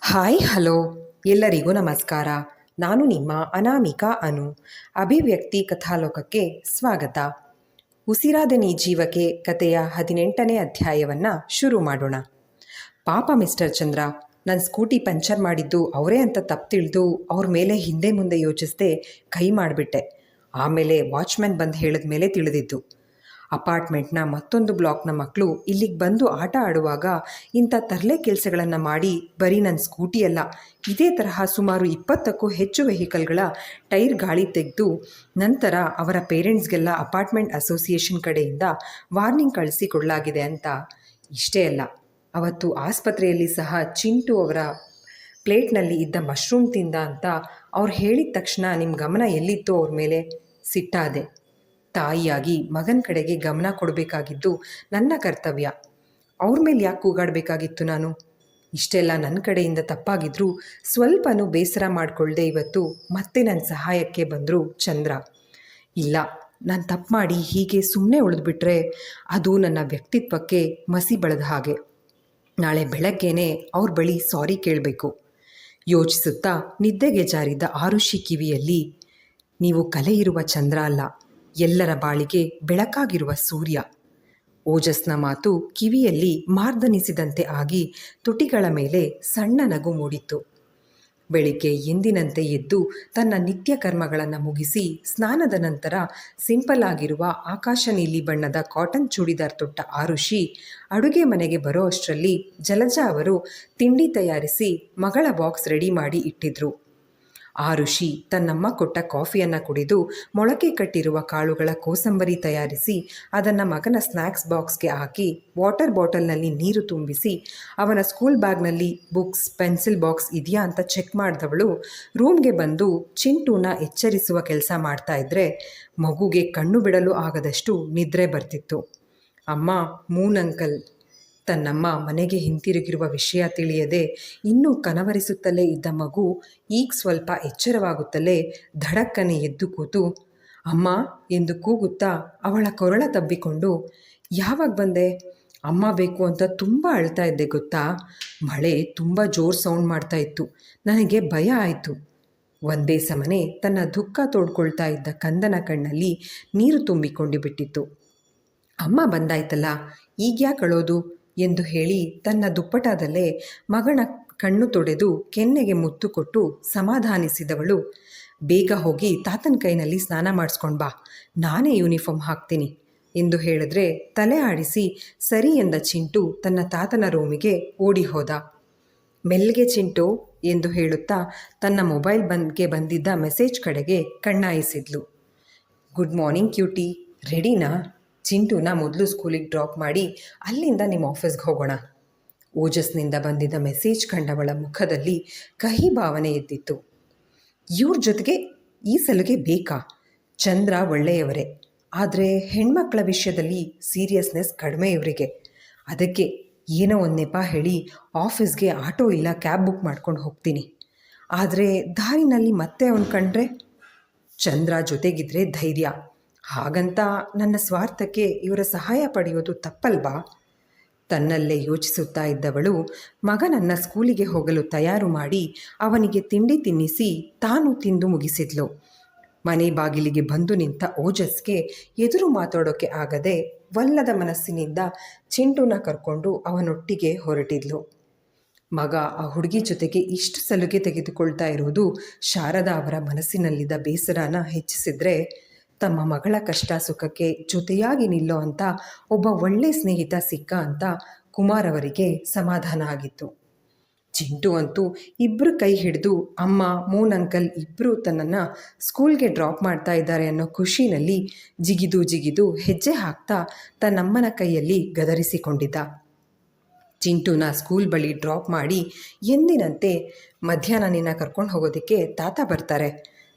Hi hello ಎಲ್ಲರಿಗೂ ನಮಸ್ಕಾರ. ನಾನು ನಿಮ್ಮ ಅನಾಮಿಕಾ ಅನು. ಅಭಿವ್ಯಕ್ತಿ ಕಥಾಲೋಕಕ್ಕೆ ಸ್ವಾಗತ. ಉಸಿರಾದ ನೀ ಜೀವಕ್ಕೆ ಕಥೆಯ 18ನೇ ಅಧ್ಯಾಯವನ್ನು ಶುರು ಮಾಡೋಣ. ಪಾಪ ಮಿಸ್ಟರ್ ಚಂದ್ರ, ನನ್ನ ಸ್ಕೂಟಿ ಪಂಚರ್ ಮಾಡಿದ್ದು ಅವರೇ ಅಂತ ತಪ್ಪು ತಿಳಿದು ಅವ್ರ ಮೇಲೆ ಹಿಂದೆ ಮುಂದೆ ಯೋಚಿಸದೆ ಕೈ ಮಾಡಿಬಿಟ್ಟೆ. ಆಮೇಲೆ ವಾಚ್ಮ್ಯಾನ್ ಬಂದು ಹೇಳಿದ ಮೇಲೆ ತಿಳಿದಿದ್ದು. ಅಪಾರ್ಟ್ಮೆಂಟ್ನ ಮತ್ತೊಂದು ಬ್ಲಾಕ್ನ ಮಕ್ಕಳು ಇಲ್ಲಿಗೆ ಬಂದು ಆಟ ಆಡುವಾಗ ಇಂಥ ತರಲೆ ಕೆಲಸಗಳನ್ನು ಮಾಡಿ ಬರೀ ನನ್ನ ಸ್ಕೂಟಿಯಲ್ಲ, ಇದೇ ತರಹ ಸುಮಾರು 20ಕ್ಕೂ ಹೆಚ್ಚು ವೆಹಿಕಲ್ಗಳ ಟೈರ್ ಗಾಳಿ ತೆಗೆದು ನಂತರ ಅವರ ಪೇರೆಂಟ್ಸ್ಗೆಲ್ಲ ಅಪಾರ್ಟ್ಮೆಂಟ್ ಅಸೋಸಿಯೇಷನ್ ಕಡೆಯಿಂದ ವಾರ್ನಿಂಗ್ ಕಳಿಸಿಕೊಡಲಾಗಿದೆ ಅಂತ. ಇಷ್ಟೇ ಅಲ್ಲ, ಅವತ್ತು ಆಸ್ಪತ್ರೆಯಲ್ಲಿ ಸಹ ಚಿಂಟು ಅವರ ಪ್ಲೇಟ್ನಲ್ಲಿ ಇದ್ದ ಮಶ್ರೂಮ್ ತಿಂದ ಅಂತ ಅವ್ರು ಹೇಳಿದ ತಕ್ಷಣ ನಿಮ್ಮ ಗಮನ ಎಲ್ಲಿತ್ತೋ ಅವ್ರ ಮೇಲೆ ಸಿಟ್ಟಾದೆ. ತಾಯಿಯಾಗಿ ಮಗನ ಕಡೆಗೆ ಗಮನ ಕೊಡಬೇಕಾಗಿದ್ದು ನನ್ನ ಕರ್ತವ್ಯ. ಅವ್ರ ಮೇಲೆ ಯಾಕೆ ಕೂಗಾಡಬೇಕಾಗಿತ್ತು ನಾನು? ಇಷ್ಟೆಲ್ಲ ನನ್ನ ಕಡೆಯಿಂದ ತಪ್ಪಾಗಿದ್ರೂ ಸ್ವಲ್ಪನೂ ಬೇಸರ ಮಾಡಿಕೊಳ್ಳದೆ ಇವತ್ತು ಮತ್ತೆ ನನ್ನ ಸಹಾಯಕ್ಕೆ ಬಂದರು ಚಂದ್ರ. ಇಲ್ಲ, ನಾನು ತಪ್ಪು ಮಾಡಿ ಹೀಗೆ ಸುಮ್ಮನೆ ಉಳಿದ್ಬಿಟ್ರೆ ಅದು ನನ್ನ ವ್ಯಕ್ತಿತ್ವಕ್ಕೆ ಮಸಿ ಬಳಿದ ಹಾಗೆ. ನಾಳೆ ಬೆಳಗ್ಗೆನೇ ಅವ್ರ ಬಳಿ ಸಾರಿ ಕೇಳಬೇಕು. ಯೋಚಿಸುತ್ತಾ ನಿದ್ದೆಗೆ ಜಾರಿದ್ದ ಆರುಷಿ ಕಿವಿಯಲ್ಲಿ, ನೀವು ಕಲೆ ಇರುವ ಚಂದ್ರ ಅಲ್ಲ, ಎಲ್ಲರ ಬಾಳಿಗೆ ಬೆಳಕಾಗಿರುವ ಸೂರ್ಯ. ಓಜಸ್ನ ಮಾತು ಕಿವಿಯಲ್ಲಿ ಮಾರ್ದನಿಸಿದಂತೆ ಆಗಿ ತುಟಿಗಳ ಮೇಲೆ ಸಣ್ಣ ನಗು ಮೂಡಿತ್ತು. ಬೆಳಿಗ್ಗೆ ಎಂದಿನಂತೆ ಎದ್ದು ತನ್ನ ನಿತ್ಯ ಕರ್ಮಗಳನ್ನು ಮುಗಿಸಿ ಸ್ನಾನದ ನಂತರ ಸಿಂಪಲ್ ಆಗಿರುವ ಆಕಾಶ ನೀಲಿ ಬಣ್ಣದ ಕಾಟನ್ ಚೂಡಿದಾರ್ ತೊಟ್ಟ ಆರುಷಿ ಅಡುಗೆ ಮನೆಗೆ ಬರೋ ಅಷ್ಟರಲ್ಲಿ ಜಲಜಾ ಅವರು ತಿಂಡಿ ತಯಾರಿಸಿ ಮಗಳ ಬಾಕ್ಸ್ ರೆಡಿ ಮಾಡಿ ಇಟ್ಟಿದ್ರು. ಆರುಷಿ ತನ್ನಮ್ಮ ಕೊಟ್ಟ ಕಾಫಿಯನ್ನು ಕುಡಿದು ಮೊಳಕೆ ಕಟ್ಟಿರುವ ಕಾಳುಗಳ ಕೋಸಂಬರಿ ತಯಾರಿಸಿ ಅದನ್ನು ಮಗನ ಸ್ನ್ಯಾಕ್ಸ್ ಬಾಕ್ಸ್ಗೆ ಹಾಕಿ ವಾಟರ್ ಬಾಟಲ್ನಲ್ಲಿ ನೀರು ತುಂಬಿಸಿ ಅವನ ಸ್ಕೂಲ್ ಬ್ಯಾಗ್ನಲ್ಲಿ ಬುಕ್ಸ್ ಪೆನ್ಸಿಲ್ ಬಾಕ್ಸ್ ಇದೆಯಾ ಅಂತ ಚೆಕ್ ಮಾಡಿದವಳು ರೂಮ್ಗೆ ಬಂದು ಚಿಂಟುನ ಎಚ್ಚರಿಸುವ ಕೆಲಸ ಮಾಡ್ತಾ ಇದ್ದರೆ ಮಗುಗೆ ಕಣ್ಣು ಬಿಡಲು ಆಗದಷ್ಟು ನಿದ್ರೆ ಬರ್ತಿತ್ತು. ಅಮ್ಮ, ಮೂನ್ ಅಂಕಲ್. ತನ್ನಮ್ಮ ಮನೆಗೆ ಹಿಂತಿರುಗಿರುವ ವಿಷಯ ತಿಳಿಯದೆ ಇನ್ನೂ ಕನವರಿಸುತ್ತಲೇ ಇದ್ದ ಮಗು ಈಗ ಸ್ವಲ್ಪ ಎಚ್ಚರವಾಗುತ್ತಲೇ ಧಡಕ್ಕನೆ ಎದ್ದು ಕೂತು ಅಮ್ಮ ಎಂದು ಕೂಗುತ್ತಾ ಅವಳ ಕೊರಳ ತಬ್ಬಿಕೊಂಡು, ಯಾವಾಗ ಬಂದೆ? ಅಮ್ಮ ಬೇಕು ಅಂತ ತುಂಬ ಅಳ್ತಾ ಇದ್ದೆ ಗೊತ್ತಾ? ಮಳೆ ತುಂಬ ಜೋರು ಸೌಂಡ್ ಮಾಡ್ತಾ ಇತ್ತು, ನನಗೆ ಭಯ ಆಯಿತು. ಒಂದೇ ಸಮನೆ ತನ್ನ ದುಃಖ ತೋಡ್ಕೊಳ್ತಾ ಇದ್ದ ಕಂದನ ಕಣ್ಣಲ್ಲಿ ನೀರು ತುಂಬಿಕೊಂಡು ಬಿಟ್ಟಿತ್ತು. ಅಮ್ಮ ಬಂದಾಯ್ತಲ್ಲ, ಈಗ್ಯಾಕೆ ಅಳೋದು ಎಂದು ಹೇಳಿ ತನ್ನ ದುಪ್ಪಟದಲ್ಲೇ ಮಗನ ಕಣ್ಣು ತೊಡೆದು ಕೆನ್ನೆಗೆ ಮುತ್ತು ಕೊಟ್ಟು ಸಮಾಧಾನಿಸಿದವಳು, ಬೇಗ ಹೋಗಿ ತಾತನ ಕೈನಲ್ಲಿ ಸ್ನಾನ ಮಾಡಿಸ್ಕೊಂಡು ಬಾ, ನಾನೇ ಯೂನಿಫಾರ್ಮ್ ಹಾಕ್ತೀನಿ ಎಂದು ಹೇಳಿದ್ರೆ ತಲೆ ಆಡಿಸಿ ಸರಿ ಎಂದ ಚಿಂಟು ತನ್ನ ತಾತನ ರೂಮಿಗೆ ಓಡಿ ಹೋದ. ಮೆಲ್ಗೆ ಚಿಂಟು ಎಂದು ಹೇಳುತ್ತಾ ತನ್ನ ಮೊಬೈಲ್ ಬಂದಿದ್ದ ಮೆಸೇಜ್ ಕಡೆಗೆ ಕಣ್ಣಾಯಿಸಿದ್ಲು. ಗುಡ್ ಮಾರ್ನಿಂಗ್ ಕ್ಯೂಟಿ, ರೆಡಿನಾ? ಚಿಂಟುನ ಮೊದಲು ಸ್ಕೂಲಿಗೆ ಡ್ರಾಪ್ ಮಾಡಿ ಅಲ್ಲಿಂದ ನಿಮ್ಮ ಆಫೀಸ್ಗೆ ಹೋಗೋಣ. ಓಜಸ್ನಿಂದ ಬಂದಿದ್ದ ಮೆಸೇಜ್ ಕಂಡವಳ ಮುಖದಲ್ಲಿ ಕಹಿ ಭಾವನೆ ಎದ್ದಿತ್ತು. ಇವ್ರ ಜೊತೆಗೆ ಈ ಸಲುಗೆ ಬೇಕಾ? ಚಂದ್ರ ಒಳ್ಳೆಯವರೇ, ಆದರೆ ಹೆಣ್ಮಕ್ಳ ವಿಷಯದಲ್ಲಿ ಸೀರಿಯಸ್ನೆಸ್ ಕಡಿಮೆ ಇವರಿಗೆ. ಅದಕ್ಕೆ ಏನೋ ಒಂದು ನೆಪ ಹೇಳಿ ಆಫೀಸ್ಗೆ ಆಟೋ ಇಲ್ಲ ಕ್ಯಾಬ್ ಬುಕ್ ಮಾಡ್ಕೊಂಡು ಹೋಗ್ತೀನಿ. ಆದರೆ ದಾರಿನಲ್ಲಿ ಮತ್ತೆ ಅವನು ಕಂಡ್ರೆ? ಚಂದ್ರ ಜೊತೆಗಿದ್ರೆ ಧೈರ್ಯ, ಹಾಗಂತ ನನ್ನ ಸ್ವಾರ್ಥಕ್ಕೆ ಇವರ ಸಹಾಯ ಪಡೆಯೋದು ತಪ್ಪಲ್ವಾ? ತನ್ನಲ್ಲೇ ಯೋಚಿಸುತ್ತಾ ಇದ್ದವಳು ಮಗನನ್ನು ಸ್ಕೂಲಿಗೆ ಹೋಗಲು ತಯಾರು ಮಾಡಿ ಅವನಿಗೆ ತಿಂಡಿ ತಿನ್ನಿಸಿ ತಾನು ತಿಂದು ಮುಗಿಸಿದ್ಲು. ಮನೆ ಬಾಗಿಲಿಗೆ ಬಂದು ನಿಂತ ಓಜಸ್ಗೆ ಎದುರು ಮಾತಾಡೋಕೆ ಆಗದೆ ವಲ್ಲದ ಮನಸ್ಸಿನಿಂದ ಚಿಂಟುನ ಕರ್ಕೊಂಡು ಅವನೊಟ್ಟಿಗೆ ಹೊರಟಿದ್ಲು. ಮಗ ಆ ಹುಡುಗಿ ಜೊತೆಗೆ ಇಷ್ಟು ಸಲುಗೆ ತೆಗೆದುಕೊಳ್ತಾ ಇರುವುದು ಶಾರದಾ ಅವರ ಮನಸ್ಸಿನಲ್ಲಿದ್ದ ಬೇಸರನ ಹೆಚ್ಚಿಸಿದ್ರೆ, ತಮ್ಮ ಮಗಳ ಕಷ್ಟ ಸುಖಕ್ಕೆ ಜೊತೆಯಾಗಿ ನಿಲ್ಲೋ ಅಂತ ಒಬ್ಬ ಒಳ್ಳೆ ಸ್ನೇಹಿತ ಸಿಕ್ಕ ಅಂತ ಕುಮಾರ್ ಅವರಿಗೆ ಸಮಾಧಾನ ಆಗಿತ್ತು. ಚಿಂಟು ಅಂತೂ ಇಬ್ಬರು ಕೈ ಹಿಡಿದು ಅಮ್ಮ, ಮೂನ್ ಅಂಕಲ್ ಇಬ್ಬರು ತನ್ನನ್ನು ಸ್ಕೂಲ್ಗೆ ಡ್ರಾಪ್ ಮಾಡ್ತಾ ಇದ್ದಾರೆ ಅನ್ನೋ ಖುಷಿನಲ್ಲಿ ಜಿಗಿದು ಹೆಜ್ಜೆ ಹಾಕ್ತಾ ತನ್ನಮ್ಮನ ಕೈಯಲ್ಲಿ ಗದರಿಸಿಕೊಂಡಿದ್ದ. ಚಿಂಟುನ ಸ್ಕೂಲ್ ಬಳಿ ಡ್ರಾಪ್ ಮಾಡಿ ಎಂದಿನಂತೆ ಮಧ್ಯಾಹ್ನ ನಿನ್ನ ಕರ್ಕೊಂಡು ಹೋಗೋದಕ್ಕೆ ತಾತ ಬರ್ತಾರೆ,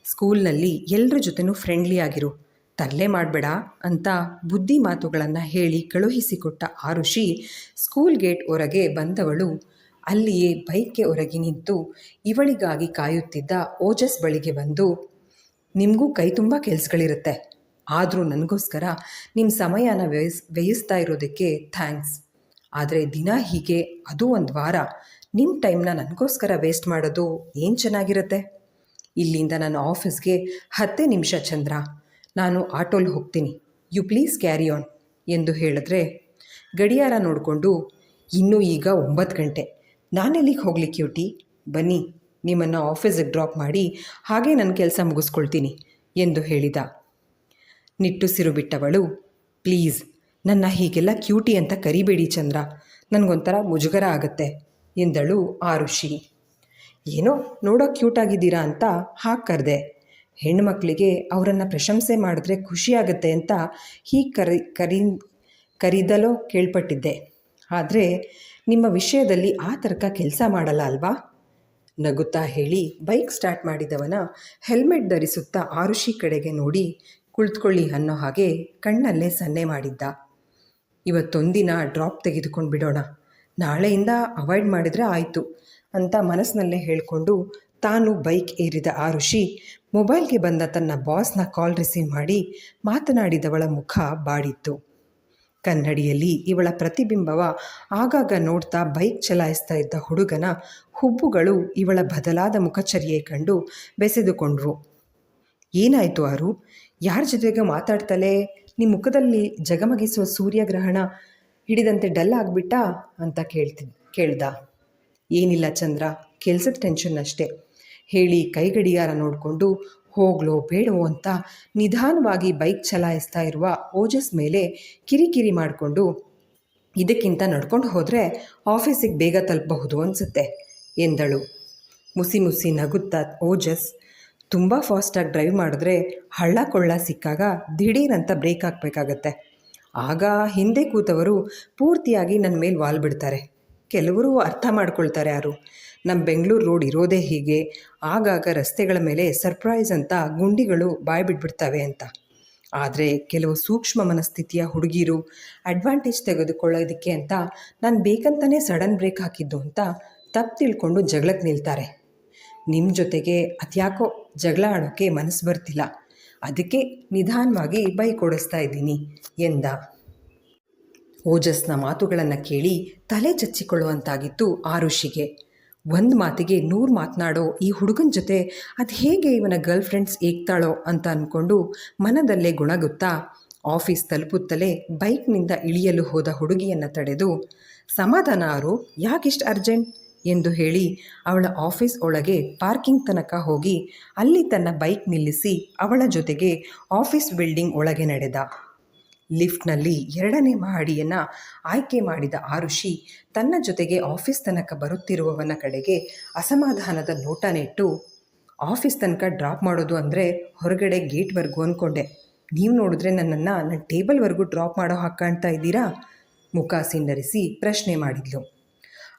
ಸ್ಕೂಲ್ನಲ್ಲಿ ಎಲ್ಲರ ಜೊತೆನೂ ಫ್ರೆಂಡ್ಲಿ ಆಗಿರು, ತರಲೆ ಮಾಡಬೇಡ ಅಂತ ಬುದ್ಧಿ ಮಾತುಗಳನ್ನು ಹೇಳಿ ಕಳುಹಿಸಿಕೊಟ್ಟ ಆರುಷಿ ಸ್ಕೂಲ್ ಗೇಟ್ ಹೊರಗೆ ಬಂದವಳು ಅಲ್ಲಿಯೇ ಬೈಕ್ಗೆ ಹೊರಗೆ ನಿಂತು ಇವಳಿಗಾಗಿ ಕಾಯುತ್ತಿದ್ದ ಓಜಸ್ ಬಳಿಗೆ ಬಂದು, ನಿಮಗೂ ಕೈ ತುಂಬ ಕೆಲಸಗಳಿರುತ್ತೆ, ಆದರೂ ನನಗೋಸ್ಕರ ನಿಮ್ಮ ಸಮಯನ ವ್ಯಯಿಸ್ತಾ ಇರೋದಕ್ಕೆ ಥ್ಯಾಂಕ್ಸ್. ಆದರೆ ದಿನ ಹೀಗೆ ಅದು ಒಂದು ವಾರ ನಿಮ್ಮ ಟೈಮ್ನ ನನಗೋಸ್ಕರ ವೇಸ್ಟ್ ಮಾಡೋದು ಏನು ಚೆನ್ನಾಗಿರುತ್ತೆ? ಇಲ್ಲಿಂದ ನನ್ನ ಆಫೀಸ್ಗೆ 10 ನಿಮಿಷ ಚಂದ್ರ, ನಾನು ಆಟೋಲಿ ಹೋಗ್ತೀನಿ, ಯು ಪ್ಲೀಸ್ ಕ್ಯಾರಿ ಆನ್ ಎಂದು ಹೇಳಿದ್ರೆ ಗಡಿಯಾರ ನೋಡಿಕೊಂಡು, ಇನ್ನೂ ಈಗ 9 ಗಂಟೆ, ನಾನೆಲ್ಲಿಗೆ ಹೋಗಲಿ ಕ್ಯೂಟಿ, ಬನ್ನಿ ನಿಮ್ಮನ್ನು ಆಫೀಸಿಗೆ ಡ್ರಾಪ್ ಮಾಡಿ ಹಾಗೆ ನನ್ನ ಕೆಲಸ ಮುಗಿಸ್ಕೊಳ್ತೀನಿ ಎಂದು ಹೇಳಿದ. ನಿಟ್ಟುಸಿರು ಬಿಟ್ಟವಳು, ಪ್ಲೀಸ್ ನನ್ನ ಹೀಗೆಲ್ಲ ಕ್ಯೂಟಿ ಅಂತ ಕರಿಬೇಡಿ ಚಂದ್ರ, ನನಗೊಂಥರ ಮುಜುಗರ ಆಗುತ್ತೆ ಎಂದಳು ಆರುಷಿ. ಏನೋ ನೋಡೋ ಕ್ಯೂಟಾಗಿದ್ದೀರಾ ಅಂತ ಹಾಗೆ ಕರೆದೆ. ಹೆಣ್ಣುಮಕ್ಕಳಿಗೆ ಅವರನ್ನು ಪ್ರಶಂಸೆ ಮಾಡಿದ್ರೆ ಖುಷಿಯಾಗುತ್ತೆ ಅಂತ ಹೀಗೆ ಕರಿದಲೋ ಕೇಳ್ಪಟ್ಟಿದ್ದೆ. ಆದರೆ ನಿಮ್ಮ ವಿಷಯದಲ್ಲಿ ಆ ತರ್ಕ ಕೆಲಸ ಮಾಡಲ್ಲ ಅಲ್ವಾ? ನಗುತ್ತಾ ಹೇಳಿ ಬೈಕ್ ಸ್ಟಾರ್ಟ್ ಮಾಡಿದವನ ಹೆಲ್ಮೆಟ್ ಧರಿಸುತ್ತಾ ಆರುಷಿ ಕಡೆಗೆ ನೋಡಿ ಕುಳಿತುಕೊಳ್ಳಿ ಅನ್ನೋ ಹಾಗೆ ಕಣ್ಣಲ್ಲೇ ಸನ್ನೆ ಮಾಡಿದ್ದ. ಇವತ್ತೊಂದಿನ ಡ್ರಾಪ್ ತೆಗೆದುಕೊಂಡು ಬಿಡೋಣ, ನಾಳೆಯಿಂದ ಅವಾಯ್ಡ್ ಮಾಡಿದರೆ ಆಯಿತು ಅಂತ ಮನಸ್ಸಿನಲ್ಲೇ ಹೇಳಿಕೊಂಡು ತಾನು ಬೈಕ್ ಏರಿದ ಆರುಷಿ ಮೊಬೈಲ್ಗೆ ಬಂದ ತನ್ನ ಬಾಸ್ನ ಕಾಲ್ ರಿಸೀವ್ ಮಾಡಿ ಮಾತನಾಡಿದವಳ ಮುಖ ಬಾಡಿತ್ತು. ಕನ್ನಡಿಯಲ್ಲಿ ಇವಳ ಪ್ರತಿಬಿಂಬವ ಆಗಾಗ ನೋಡ್ತಾ ಬೈಕ್ ಚಲಾಯಿಸ್ತಾ ಇದ್ದ ಹುಡುಗನ ಹುಬ್ಬುಗಳು ಇವಳ ಬದಲಾದ ಮುಖಚರ್ಯೆ ಕಂಡು ಬೆಸೆದುಕೊಂಡ್ವು. ಏನಾಯಿತು ಆರು, ಯಾರ ಜೊತೆಗೆ ಮಾತಾಡ್ತಲೇ ನಿಮ್ಮ ಮುಖದಲ್ಲಿ ಜಗಮಗಿಸುವ ಸೂರ್ಯಗ್ರಹಣ ಹಿಡಿದಂತೆ ಡಲ್ ಆಗಿಬಿಟ್ಟ ಅಂತ ಕೇಳ್ದ. ಏನಿಲ್ಲ ಚಂದ್ರ, ಕೆಲಸದ ಟೆನ್ಷನ್ ಅಷ್ಟೇ ಹೇಳಿ ಕೈಗಡಿಯಾರ ನೋಡಿಕೊಂಡು ಹೋಗ್ಲೋ ಬೇಡವೋ ಅಂತ ನಿಧಾನವಾಗಿ ಬೈಕ್ ಚಲಾಯಿಸ್ತಾ ಇರುವ ಓಜಸ್ ಮೇಲೆ ಕಿರಿಕಿರಿ ಮಾಡಿಕೊಂಡು, ಇದಕ್ಕಿಂತ ನಡ್ಕೊಂಡು ಹೋದರೆ ಆಫೀಸಿಗೆ ಬೇಗ ತಲುಪಬಹುದು ಅನಿಸುತ್ತೆ ಎಂದಳು. ಮುಸಿ ಮುಸಿ ನಗುತ್ತಾ ಓಜಸ್, ತುಂಬ ಫಾಸ್ಟಾಗಿ ಡ್ರೈವ್ ಮಾಡಿದ್ರೆ ಹಳ್ಳ ಕೊಳ್ಳ ಸಿಕ್ಕಾಗ ದಿಢೀರಂತ ಬ್ರೇಕ್ ಹಾಕಬೇಕಾಗತ್ತೆ. ಆಗ ಹಿಂದೆ ಕೂತವರು ಪೂರ್ತಿಯಾಗಿ ನನ್ನ ಮೇಲೆ ವಾಲ್ ಬಿಡ್ತಾರೆ. ಕೆಲವರು ಅರ್ಥ ಮಾಡ್ಕೊಳ್ತಾರೆ ಯಾರು, ನಮ್ಮ ಬೆಂಗಳೂರು ರೋಡ್ ಇರೋದೇ ಹೀಗೆ, ಆಗಾಗ ರಸ್ತೆಗಳ ಮೇಲೆ ಸರ್ಪ್ರೈಸ್ ಅಂತ ಗುಂಡಿಗಳು ಬಾಯಿ ಬಿಟ್ಬಿಡ್ತವೆ ಅಂತ. ಆದರೆ ಕೆಲವು ಸೂಕ್ಷ್ಮ ಮನಸ್ಥಿತಿಯ ಹುಡುಗಿರು ಅಡ್ವಾಂಟೇಜ್ ತೆಗೆದುಕೊಳ್ಳೋದಕ್ಕೆ ಅಂತ ನಾನು ಬೇಕಂತಲೇ ಸಡನ್ ಬ್ರೇಕ್ ಹಾಕಿದ್ದು ಅಂತ ತಪ್ಪು ತಿಳ್ಕೊಂಡು ಜಗಳಕ್ಕೆ ನಿಲ್ತಾರೆ. ನಿಮ್ಮ ಜೊತೆಗೆ ಅದ್ಯಾಕೋ ಜಗಳ ಆಡೋಕ್ಕೆ ಮನಸ್ಸು ಬರ್ತಿಲ್ಲ, ಅದಕ್ಕೆ ನಿಧಾನವಾಗಿ ಬೈಕ್ ಓಡಿಸ್ತಾ ಇದ್ದೀನಿ ಎಂದ. ಓಜಸ್ನ ಮಾತುಗಳನ್ನು ಕೇಳಿ ತಲೆ ಚಚ್ಚಿಕೊಳ್ಳುವಂತಾಗಿತ್ತು ಆರುಷಿಗೆ. ಒಂದು ಮಾತಿಗೆ 100 ಮಾತನಾಡೋ ಈ ಹುಡುಗನ ಜೊತೆ ಅದು ಹೇಗೆ ಇವನ ಗರ್ಲ್ ಫ್ರೆಂಡ್ಸ್ ಏಗ್ತಾಳೋ ಅಂತ ಅಂದ್ಕೊಂಡು ಮನದಲ್ಲೇ ಗುಣಗುತ್ತಾ ಆಫೀಸ್ ತಲುಪುತ್ತಲೇ ಬೈಕ್ನಿಂದ ಇಳಿಯಲು ಹೋದ ಹುಡುಗಿಯನ್ನು ತಡೆದು, ಸಮಾಧಾನ ಆರು, ಯಾಕಿಷ್ಟು ಅರ್ಜೆಂಟ್ ಎಂದು ಹೇಳಿ ಅವಳ ಆಫೀಸ್ ಒಳಗೆ ಪಾರ್ಕಿಂಗ್ ತನಕ ಹೋಗಿ ಅಲ್ಲಿ ತನ್ನ ಬೈಕ್ ನಿಲ್ಲಿಸಿ ಅವಳ ಜೊತೆಗೆ ಆಫೀಸ್ ಬಿಲ್ಡಿಂಗ್ ಒಳಗೆ ನಡೆದ. ಲಿಫ್ಟ್ನಲ್ಲಿ 2ನೇ ಮಹಡಿಯನ್ನು ಆಯ್ಕೆ ಮಾಡಿದ ಆರುಷಿ ತನ್ನ ಜೊತೆಗೆ ಆಫೀಸ್ ತನಕ ಬರುತ್ತಿರುವವನ ಕಡೆಗೆ ಅಸಮಾಧಾನದ ನೋಟ ನೆಟ್ಟು, ಆಫೀಸ್ ತನಕ ಡ್ರಾಪ್ ಮಾಡೋದು ಅಂದರೆ ಹೊರಗಡೆ ಗೇಟ್ವರೆಗೂ ಅಂದ್ಕೊಂಡೆ, ನೀವು ನೋಡಿದ್ರೆ ನನ್ನನ್ನು ನನ್ನ ಟೇಬಲ್ವರೆಗೂ ಡ್ರಾಪ್ ಮಾಡೋ ಹಾಗೆ ಕಾಣ್ತಾ ಇದ್ದೀರಾ? ಮುಖ ಸಿಂಡರಿಸಿ ಪ್ರಶ್ನೆ ಮಾಡಿದ್ಲು.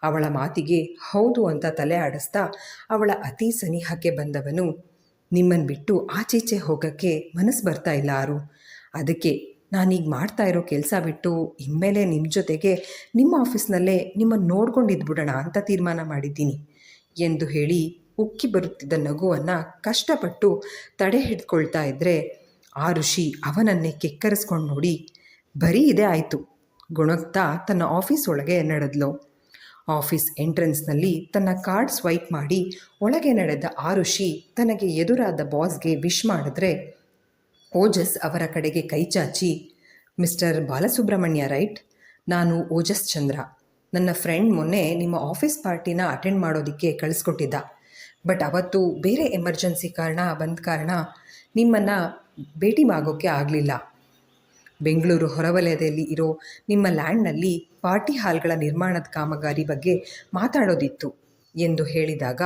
ಅವಳ ಮಾತಿಗೆ ಹೌದು ಅಂತ ತಲೆ ಆಡಿಸ್ತಾ ಅವಳ ಅತಿ ಸನಿಹಕ್ಕೆ ಬಂದವನು, ನಿಮ್ಮನ್ನು ಬಿಟ್ಟು ಆಚೀಚೆ ಹೋಗೋಕ್ಕೆ ಮನಸ್ಸು ಬರ್ತಾ ಇಲ್ಲ ಆರು, ಅದಕ್ಕೆ ನಾನೀಗ ಮಾಡ್ತಾ ಇರೋ ಕೆಲಸ ಬಿಟ್ಟು ಇನ್ಮೇಲೆ ನಿಮ್ಮ ಜೊತೆಗೆ ನಿಮ್ಮ ಆಫೀಸ್ನಲ್ಲೇ ನಿಮ್ಮನ್ನು ನೋಡ್ಕೊಂಡಿದ್ಬಿಡೋಣ ಅಂತ ತೀರ್ಮಾನ ಮಾಡಿದ್ದೀನಿ ಎಂದು ಹೇಳಿ ಉಕ್ಕಿ ಬರುತ್ತಿದ್ದ ನಗುವನ್ನು ಕಷ್ಟಪಟ್ಟು ತಡೆ ಹಿಡ್ಕೊಳ್ತಾ ಇದ್ದರೆ ಆರುಷಿ ಅವನನ್ನೇ ಕೆಕ್ಕರಿಸ್ಕೊಂಡು ನೋಡಿ, ಬರೀ ಇದೇ ಆಯಿತು ಗುಣಗ್ತಾ ತನ್ನ ಆಫೀಸ್ ಒಳಗೆ ನಡೆದ್ಲು. ಆಫೀಸ್ ಎಂಟ್ರೆನ್ಸ್ನಲ್ಲಿ ತನ್ನ ಕಾರ್ಡ್ ಸ್ವೈಪ್ ಮಾಡಿ ಒಳಗೆ ನಡೆದ ಆರುಷಿ ತನಗೆ ಎದುರಾದ ಬಾಸ್ಗೆ ವಿಶ್ ಮಾಡಿದ್ರೆ ಓಜಸ್ ಅವರ ಕಡೆಗೆ ಕೈ ಚಾಚಿ, ಮಿಸ್ಟರ್ ಬಾಲಸುಬ್ರಹ್ಮಣ್ಯ ರೈಟ್, ನಾನು ಓಜಸ್ ಚಂದ್ರ, ನನ್ನ ಫ್ರೆಂಡ್ ಮೊನ್ನೆ ನಿಮ್ಮ ಆಫೀಸ್ ಪಾರ್ಟಿನ ಅಟೆಂಡ್ ಮಾಡೋದಕ್ಕೆ ಕಳಿಸ್ಕೊಟ್ಟಿದ್ದ, ಬಟ್ ಅವತ್ತು ಬೇರೆ ಎಮರ್ಜೆನ್ಸಿ ಬಂದ ಕಾರಣ ನಿಮ್ಮನ್ನು ಭೇಟಿ ಆಗೋಕ್ಕೆ ಆಗಲಿಲ್ಲ. ಬೆಂಗಳೂರು ಹೊರವಲಯದಲ್ಲಿ ಇರೋ ನಿಮ್ಮ ಲ್ಯಾಂಡ್ನಲ್ಲಿ ಪಾರ್ಟಿ ಹಾಲ್ಗಳ ನಿರ್ಮಾಣದ ಕಾಮಗಾರಿ ಬಗ್ಗೆ ಮಾತಾಡೋದಿತ್ತು ಎಂದು ಹೇಳಿದಾಗ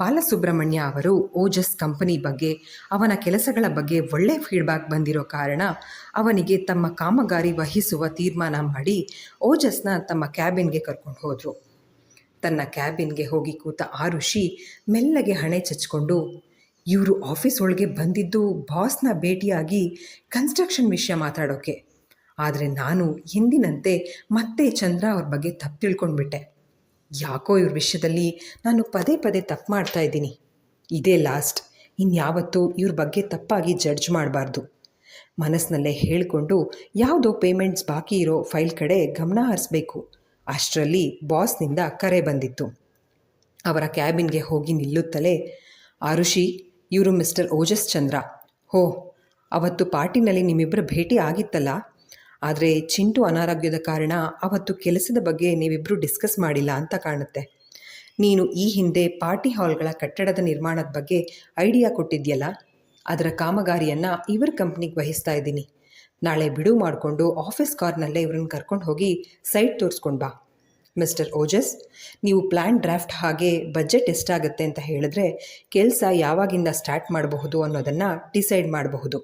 ಬಾಲಸುಬ್ರಹ್ಮಣ್ಯ ಅವರು ಓಜಸ್ ಕಂಪನಿ ಬಗ್ಗೆ, ಅವನ ಕೆಲಸಗಳ ಬಗ್ಗೆ ಒಳ್ಳೆ ಫೀಡ್ಬ್ಯಾಕ್ ಬಂದಿರೋ ಕಾರಣ ಅವನಿಗೆ ತಮ್ಮ ಕಾಮಗಾರಿ ವಹಿಸುವ ತೀರ್ಮಾನ ಮಾಡಿ ಓಜಸ್ನ ತಮ್ಮ ಕ್ಯಾಬಿನ್ಗೆ ಕರ್ಕೊಂಡು ಹೋದರು. ತನ್ನ ಕ್ಯಾಬಿನ್ಗೆ ಹೋಗಿ ಕೂತ ಆರುಷಿ ಮೆಲ್ಲಗೆ ಹಣೆ ಚಚ್ಕೊಂಡು, ಇವರು ಆಫೀಸ್ ಒಳಗೆ ಬಂದಿದ್ದು ಬಾಸ್ನ ಭೇಟಿಯಾಗಿ ಕನ್ಸ್ಟ್ರಕ್ಷನ್ ವಿಷಯ ಮಾತಾಡೋಕ್ಕೆ, ಆದರೆ ನಾನು ಎಂದಿನಂತೆ ಮತ್ತೆ ಚಂದ್ರ ಅವ್ರ ಬಗ್ಗೆ ತಪ್ಪು ತಿಳ್ಕೊಂಡ್ಬಿಟ್ಟೆ. ಯಾಕೋ ಇವ್ರ ವಿಷಯದಲ್ಲಿ ನಾನು ಪದೇ ಪದೇ ತಪ್ಪು ಮಾಡ್ತಾ ಇದ್ದೀನಿ. ಇದೇ ಲಾಸ್ಟ್, ಇನ್ಯಾವತ್ತೂ ಇವ್ರ ಬಗ್ಗೆ ತಪ್ಪಾಗಿ ಜಡ್ಜ್ ಮಾಡಬಾರ್ದು. ಮನಸ್ಸಿನಲ್ಲೇ ಹೇಳಿಕೊಂಡು ಯಾವುದೋ ಪೇಮೆಂಟ್ಸ್ ಬಾಕಿ ಇರೋ ಫೈಲ್ ಕಡೆ ಗಮನ ಹರಿಸ್ಬೇಕು. ಅಷ್ಟರಲ್ಲಿ ಬಾಸ್ನಿಂದ ಕರೆ ಬಂದಿತ್ತು. ಅವರ ಕ್ಯಾಬಿನ್ಗೆ ಹೋಗಿ ನಿಲ್ಲುತ್ತಲೇ, ಆರುಷಿ, ಇವರು ಮಿಸ್ಟರ್ ಓಜಸ್ ಚಂದ್ರ. ಹೋ, ಅವತ್ತು ಪಾರ್ಟಿನಲ್ಲಿ ನಿಮ್ಮಿಬ್ಬರ ಭೇಟಿ ಆಗಿತ್ತಲ್ಲ. ಆದರೆ ಚಿಂಟು ಅನಾರೋಗ್ಯದ ಕಾರಣ ಅವತ್ತು ಕೆಲಸದ ಬಗ್ಗೆ ನೀವಿಬ್ಬರು ಡಿಸ್ಕಸ್ ಮಾಡಿಲ್ಲ ಅಂತ ಕಾಣುತ್ತೆ. ನೀನು ಈ ಹಿಂದೆ ಪಾರ್ಟಿ ಹಾಲ್ಗಳ ಕಟ್ಟಡದ ನಿರ್ಮಾಣದ ಬಗ್ಗೆ ಐಡಿಯಾ ಕೊಟ್ಟಿದ್ಯಲ್ಲ, ಅದರ ಕಾಮಗಾರಿಯನ್ನು ಇವರ ಕಂಪ್ನಿಗೆ ವಹಿಸ್ತಾ ಇದ್ದೀನಿ. ನಾಳೆ ಬಿಡುವು ಮಾಡಿಕೊಂಡು ಆಫೀಸ್ ಕಾರ್ನಲ್ಲೇ ಇವ್ರನ್ನ ಕರ್ಕೊಂಡು ಹೋಗಿ ಸೈಟ್ ತೋರಿಸ್ಕೊಂಡು ಬಾ. ಮಿಸ್ಟರ್ ಓಜಸ್, ನೀವು ಪ್ಲ್ಯಾನ್ ಡ್ರಾಫ್ಟ್ ಹಾಗೆ ಬಜೆಟ್ ಎಷ್ಟಾಗುತ್ತೆ ಅಂತ ಹೇಳಿದ್ರೆ ಕೆಲಸ ಯಾವಾಗಿಂದ ಸ್ಟಾರ್ಟ್ ಮಾಡಬಹುದು ಅನ್ನೋದನ್ನು ಡಿಸೈಡ್ ಮಾಡಬಹುದು.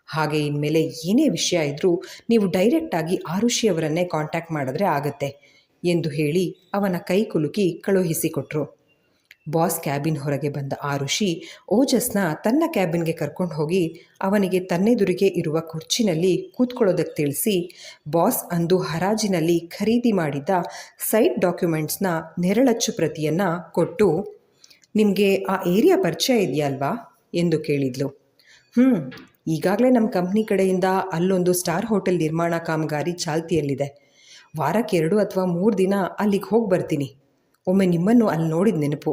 ಹಾಗೆ ಇನ್ಮೇಲೆ ಏನೇ ವಿಷಯ ಇದ್ದರೂ ನೀವು ಡೈರೆಕ್ಟಾಗಿ ಆರುಷಿಯವರನ್ನೇ ಕಾಂಟ್ಯಾಕ್ಟ್ ಮಾಡಿದ್ರೆ ಆಗುತ್ತೆ ಎಂದು ಹೇಳಿ ಅವನ ಕೈ ಕುಲುಕಿ ಕಳುಹಿಸಿಕೊಟ್ರು. ಬಾಸ್ ಕ್ಯಾಬಿನ್ ಹೊರಗೆ ಬಂದ ಆರುಷಿ ಓಜಸ್ನ ತನ್ನ ಕ್ಯಾಬಿನ್ಗೆ ಕರ್ಕೊಂಡು ಹೋಗಿ ಅವನಿಗೆ ತನ್ನೆದುರಿಗೆ ಇರುವ ಕುರ್ಚಿನಲ್ಲಿ ಕೂತ್ಕೊಳ್ಳೋದಕ್ಕೆ ತಿಳಿಸಿ, ಬಾಸ್ ಅಂದು ಹರಾಜಿನಲ್ಲಿ ಖರೀದಿ ಮಾಡಿದ್ದ ಸೈಟ್ ಡಾಕ್ಯುಮೆಂಟ್ಸ್ನ ನೆರಳಚ್ಚು ಪ್ರತಿಯನ್ನು ಕೊಟ್ಟು, ನಿಮಗೆ ಆ ಏರಿಯಾ ಪರಿಚಯ ಇದೆಯಲ್ವಾ ಎಂದು ಕೇಳಿದ್ಲು. ಈಗಾಗಲೇ ನಮ್ಮ ಕಂಪ್ನಿ ಕಡೆಯಿಂದ ಅಲ್ಲೊಂದು ಸ್ಟಾರ್ ಹೋಟೆಲ್ ನಿರ್ಮಾಣ ಕಾಮಗಾರಿ ಚಾಲ್ತಿಯಲ್ಲಿದೆ. ವಾರಕ್ಕೆ 2 ಅಥವಾ 3 ದಿನ ಅಲ್ಲಿಗೆ ಹೋಗಿ ಬರ್ತೀನಿ. ಒಮ್ಮೆ ನಿಮ್ಮನ್ನು ಅಲ್ಲಿ ನೋಡಿದ ನೆನಪು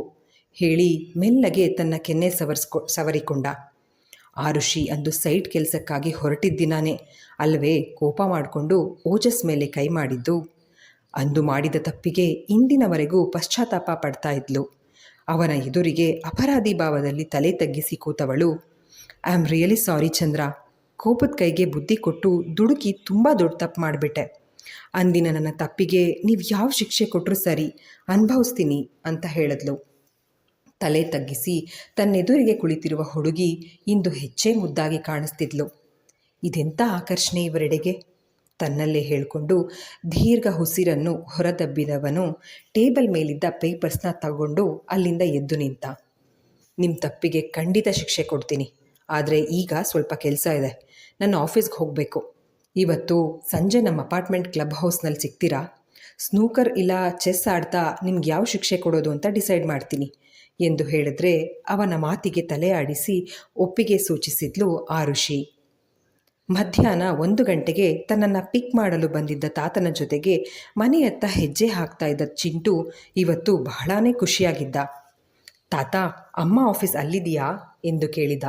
ಹೇಳಿ ಮೆಲ್ಲಗೆ ತನ್ನ ಕೆನ್ನೆ ಸವರಿಕೊಂಡ. ಆರುಷಿ ಅಂದು ಸೈಟ್ ಕೆಲಸಕ್ಕಾಗಿ ಹೊರಟಿದ್ದಿನಾನೇ ಅಲ್ಲವೇ ಕೋಪ ಮಾಡಿಕೊಂಡು ಓಜಸ್ ಮೇಲೆ ಕೈ ಮಾಡಿದ್ದು. ಅಂದು ಮಾಡಿದ ತಪ್ಪಿಗೆ ಇಂದಿನವರೆಗೂ ಪಶ್ಚಾತ್ತಾಪ ಪಡ್ತಾ ಇದ್ಲು. ಅವನ ಎದುರಿಗೆ ಅಪರಾಧಿ ಭಾವದಲ್ಲಿ ತಲೆ ತಗ್ಗಿಸಿ ಕೂತವಳು, ಐ ಆಮ್ ರಿಯಲಿ ಸಾರಿ ಚಂದ್ರ. ಕೋಪದ ಕೈಗೆ ಬುದ್ಧಿ ಕೊಟ್ಟು ದುಡುಕಿ ತುಂಬ ದೊಡ್ಡ ತಪ್ಪು ಮಾಡಿಬಿಟ್ಟೆ. ಅಂದಿನ ನನ್ನ ತಪ್ಪಿಗೆ ನೀವು ಯಾವ ಶಿಕ್ಷೆ ಕೊಟ್ಟರೂ ಸರಿ, ಅನುಭವಿಸ್ತೀನಿ ಅಂತ ಹೇಳಿದ್ಲು. ತಲೆ ತಗ್ಗಿಸಿ ತನ್ನೆದುರಿಗೆ ಕುಳಿತಿರುವ ಹುಡುಗಿ ಇಂದು ಹೆಚ್ಚೇ ಮುದ್ದಾಗಿ ಕಾಣಿಸ್ತಿದ್ಲು. ಇದೆಂಥ ಆಕರ್ಷಣೆ ಇವರೆಡೆಗೆ ತನ್ನಲ್ಲೇ ಹೇಳಿಕೊಂಡು ದೀರ್ಘ ಉಸಿರನ್ನು ಹೊರದಬ್ಬಿದವನು ಟೇಬಲ್ ಮೇಲಿದ್ದ ಪೇಪರ್ಸ್ನ ತಗೊಂಡು ಅಲ್ಲಿಂದ ಎದ್ದು ನಿಂತ. ನಿಮ್ಮ ತಪ್ಪಿಗೆ ಖಂಡಿತ ಶಿಕ್ಷೆ ಕೊಡ್ತೀನಿ, ಆದರೆ ಈಗ ಸ್ವಲ್ಪ ಕೆಲಸ ಇದೆ. ನನ್ನ ಆಫೀಸ್ಗೆ ಹೋಗಬೇಕು. ಇವತ್ತು ಸಂಜೆ ನಮ್ಮ ಅಪಾರ್ಟ್ಮೆಂಟ್ ಕ್ಲಬ್ ಹೌಸ್ನಲ್ಲಿ ಸಿಗ್ತೀರಾ? ಸ್ನೂಕರ್ ಇಲ್ಲ ಚೆಸ್ ಆಡ್ತಾ ನಿಮ್ಗೆ ಯಾವ ಶಿಕ್ಷೆ ಕೊಡೋದು ಅಂತ ಡಿಸೈಡ್ ಮಾಡ್ತೀನಿ ಎಂದು ಹೇಳಿದ್ರೆ ಅವನ ಮಾತಿಗೆ ತಲೆ ಆಡಿಸಿ ಒಪ್ಪಿಗೆ ಸೂಚಿಸಿದ್ಲು ಆರುಷಿ. ಮಧ್ಯಾಹ್ನ 1 ಗಂಟೆಗೆ ತನ್ನನ್ನು ಪಿಕ್ ಮಾಡಲು ಬಂದಿದ್ದ ತಾತನ ಜೊತೆಗೆ ಮನೆಯತ್ತ ಹೆಜ್ಜೆ ಹಾಕ್ತಾ ಇದ್ದ ಚಿಂಟು ಇವತ್ತು ಬಹಳಾನೇ ಖುಷಿಯಾಗಿದ್ದ. ತಾತ, ಅಮ್ಮ ಆಫೀಸ್ ಅಲ್ಲಿದೆಯಾ ಎಂದು ಕೇಳಿದ.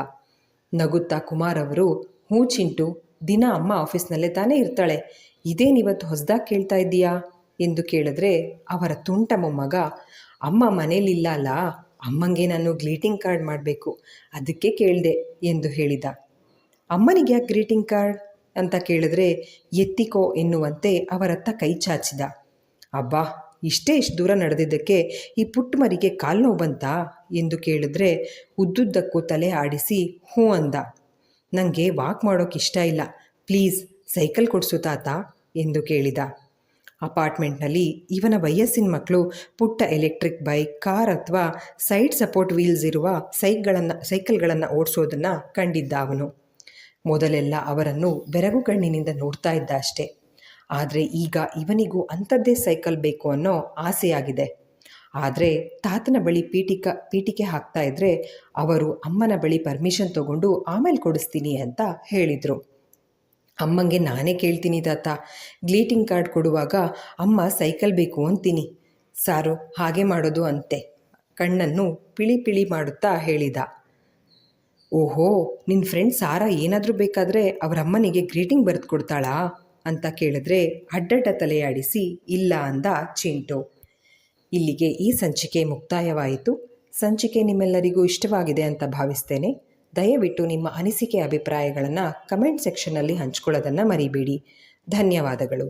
ನಗುತ್ತಾ ಕುಮಾರ್ ಅವರು, ಹ್ಞೂ ಚಿಂಟು, ದಿನ ಅಮ್ಮ ಆಫೀಸ್ನಲ್ಲೇ ತಾನೇ ಇರ್ತಾಳೆ, ಇದೇನಿವತ್ತು ಹೊಸದಾಗಿ ಕೇಳ್ತಾ ಇದ್ದೀಯಾ ಎಂದು ಕೇಳಿದ್ರೆ ಅವರ ತುಂಟ ಮೊಮ್ಮಗ, ಅಮ್ಮ ಮನೇಲಿಲ್ಲ ಅಲ್ಲ, ಅಮ್ಮಂಗೆ ನಾನು ಗ್ರೀಟಿಂಗ್ ಕಾರ್ಡ್ ಮಾಡಬೇಕು, ಅದಕ್ಕೆ ಕೇಳಿದೆ ಎಂದು ಹೇಳಿದ. ಅಮ್ಮನಿಗೆ ಯಾಕೆ ಗ್ರೀಟಿಂಗ್ ಕಾರ್ಡ್ ಅಂತ ಕೇಳಿದ್ರೆ ಎತ್ತಿಕೋ ಎನ್ನುವಂತೆ ಅವರತ್ತ ಕೈ ಚಾಚಿದ. ಅಬ್ಬಾ, ಇಷ್ಟು ದೂರ ನಡೆದಿದ್ದಕ್ಕೆ ಈ ಪುಟ್ಟ ಮರಿಗೆ ಕಾಲು ನೋವು ಬಂತಾ ಎಂದು ಕೇಳಿದ್ರೆ ಉದ್ದುದ್ದಕ್ಕೂ ತಲೆ ಆಡಿಸಿ ಹ್ಞೂ ಅಂದ. ನನಗೆ ವಾಕ್ ಮಾಡೋಕ್ಕೆ ಇಷ್ಟ ಇಲ್ಲ, ಪ್ಲೀಸ್ ಸೈಕಲ್ ಕೊಡಿಸು ತಾತ ಎಂದು ಕೇಳಿದ. ಅಪಾರ್ಟ್ಮೆಂಟ್ನಲ್ಲಿ ಇವನ ವಯಸ್ಸಿನ ಮಕ್ಕಳು ಪುಟ್ಟ ಎಲೆಕ್ಟ್ರಿಕ್ ಬೈಕ್, ಕಾರ್ ಅಥವಾ ಸೈಡ್ ಸಪೋರ್ಟ್ ವೀಲ್ಸ್ ಇರುವ ಸೈಕಲ್ಗಳನ್ನು ಓಡಿಸೋದನ್ನು ಕಂಡಿದ್ದ ಅವನು. ಮೊದಲೆಲ್ಲ ಅವರನ್ನು ಬೆರಗು ಕಣ್ಣಿನಿಂದ ನೋಡ್ತಾ ಇದ್ದ ಅಷ್ಟೆ. ಆದರೆ ಈಗ ಇವನಿಗೂ ಅಂಥದ್ದೇ ಸೈಕಲ್ ಬೇಕು ಅನ್ನೋ ಆಸೆಯಾಗಿದೆ. ಆದರೆ ತಾತನ ಬಳಿ ಪೀಟಿಕೆ ಹಾಕ್ತಾ ಇದ್ದರೆ ಅವರು ಅಮ್ಮನ ಬಳಿ ಪರ್ಮಿಷನ್ ತಗೊಂಡು ಆಮೇಲೆ ಕೊಡಿಸ್ತೀನಿ ಅಂತ ಹೇಳಿದರು. ಅಮ್ಮಂಗೆ ನಾನೇ ಕೇಳ್ತೀನಿ ತಾತ, ಗ್ರೀಟಿಂಗ್ ಕಾರ್ಡ್ ಕೊಡುವಾಗ ಅಮ್ಮ ಸೈಕಲ್ ಬೇಕು ಅಂತೀನಿ. ಸಾರು ಹಾಗೆ ಮಾಡೋದು ಅಂತೆ ಕಣ್ಣನ್ನು ಪಿಳಿ ಮಾಡುತ್ತಾ ಹೇಳಿದ. ಓಹೋ, ನಿನ್ನ ಫ್ರೆಂಡ್ ಸಾರಾ ಏನಾದರೂ ಬೇಕಾದರೆ ಅವರಮ್ಮನಿಗೆ ಗ್ರೀಟಿಂಗ್ ಬರೆದು ಕೊಡ್ತಾಳಾ ಅಂತ ಕೇಳಿದ್ರೆ ಅಡ್ಡಡ್ಡ ತಲೆಯಾಡಿಸಿ ಇಲ್ಲ ಅಂದ ಚಿಂಟು. ಇಲ್ಲಿಗೆ ಈ ಸಂಚಿಕೆ ಮುಕ್ತಾಯವಾಯಿತು. ಸಂಚಿಕೆ ನಿಮ್ಮೆಲ್ಲರಿಗೂ ಇಷ್ಟವಾಗಿದೆ ಅಂತ ಭಾವಿಸ್ತೇನೆ. ದಯವಿಟ್ಟು ನಿಮ್ಮ ಅನಿಸಿಕೆ ಅಭಿಪ್ರಾಯಗಳನ್ನು ಕಮೆಂಟ್ ಸೆಕ್ಷನ್ನಲ್ಲಿ ಹಂಚ್ಕೊಳ್ಳೋದನ್ನು ಮರಿಬೇಡಿ. ಧನ್ಯವಾದಗಳು.